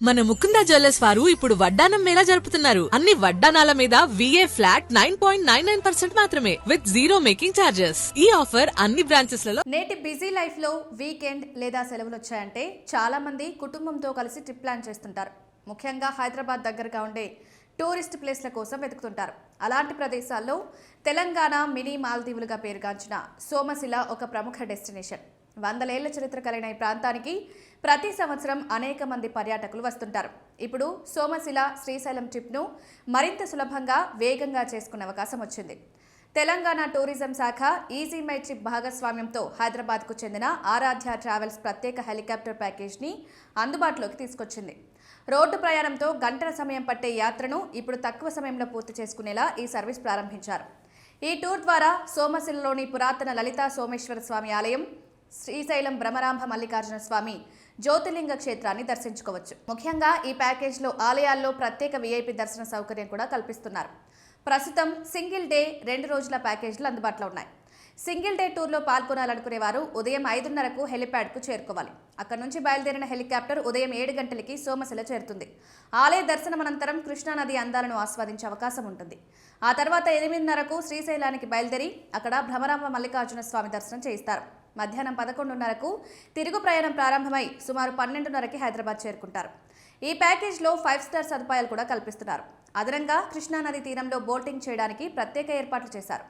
మన ముకుందా జ్యువెలర్స్ వారు ఇప్పుడు వడ్డానం మేళా జరుపుతున్నారు. అన్ని వడ్డానాల మీద VA ఫ్లాట్ 9.99% మాత్రమే విత్ జీరో మేకింగ్ చార్జెస్. ఈ ఆఫర్ అన్ని బ్రాంచెస్ లలో. నేటి బిజీ లైఫ్ లో వీకెండ్ లేదా సెలవులు వచ్చాయంటే చాలా మంది కుటుంబంతో కలిసి ట్రిప్ ప్లాన్ చేస్తుంటారు. ముఖ్యంగా హైదరాబాద్ దగ్గరగా ఉండే టూరిస్ట్ ప్లేస్ల కోసం వెతుకుతుంటారు. అలాంటి ప్రదేశాల్లో తెలంగాణ మినీ మాల్దీవులుగా పేరుగాంచిన సోమశిల ఒక ప్రముఖ డెస్టినేషన్. 100 ఏళ్ల చరిత్ర కలిగిన ఈ ప్రాంతానికి ప్రతి సంవత్సరం అనేక మంది పర్యాటకులు వస్తుంటారు. ఇప్పుడు సోమశిల శ్రీశైలం ట్రిప్ను మరింత సులభంగా వేగంగా చేసుకునే అవకాశం వచ్చింది. తెలంగాణ టూరిజం శాఖ ఈజీ మై ట్రిప్ భాగస్వామ్యంతో హైదరాబాద్కు చెందిన ఆరాధ్య ట్రావెల్స్ ప్రత్యేక హెలికాప్టర్ ప్యాకేజ్ని అందుబాటులోకి తీసుకొచ్చింది. రోడ్డు ప్రయాణంతో గంటల సమయం పట్టే యాత్రను ఇప్పుడు తక్కువ సమయంలో పూర్తి చేసుకునేలా ఈ సర్వీస్ ప్రారంభించారు. ఈ టూర్ ద్వారా సోమశిలలోని పురాతన లలితా సోమేశ్వర స్వామి ఆలయం, శ్రీశైలం భ్రమరాంభ మల్లికార్జున స్వామి జ్యోతిర్లింగ క్షేత్రాన్ని దర్శించుకోవచ్చు. ముఖ్యంగా ఈ ప్యాకేజ్లో ఆలయాల్లో ప్రత్యేక VIP దర్శన సౌకర్యం కూడా కల్పిస్తున్నారు. ప్రస్తుతం సింగిల్ డే 2 రోజుల ప్యాకేజీలు అందుబాటులో ఉన్నాయి. సింగిల్ డే టూర్లో పాల్గొనాలనుకునే వారు ఉదయం 5:30కు హెలిప్యాడ్కు చేరుకోవాలి. అక్కడి నుంచి బయలుదేరిన హెలికాప్టర్ ఉదయం 7 గంటలకి సోమశిల చేరుతుంది. ఆలయ దర్శనం అనంతరం కృష్ణానది అందాలను ఆస్వాదించే అవకాశం ఉంటుంది. ఆ తర్వాత 8:30కు శ్రీశైలానికి బయలుదేరి అక్కడ భ్రమరాంబ మల్లికార్జున స్వామి దర్శనం చేయిస్తారు. మధ్యాహ్నం 11:30కు తిరుగు ప్రయాణం ప్రారంభమై సుమారు 12:30కి హైదరాబాద్ చేరుకుంటారు. ఈ ప్యాకేజ్లో 5 స్టార్ సదుపాయాలు కూడా కల్పిస్తున్నారు. అదనంగా కృష్ణానది తీరంలో బోటింగ్ చేయడానికి ప్రత్యేక ఏర్పాట్లు చేశారు.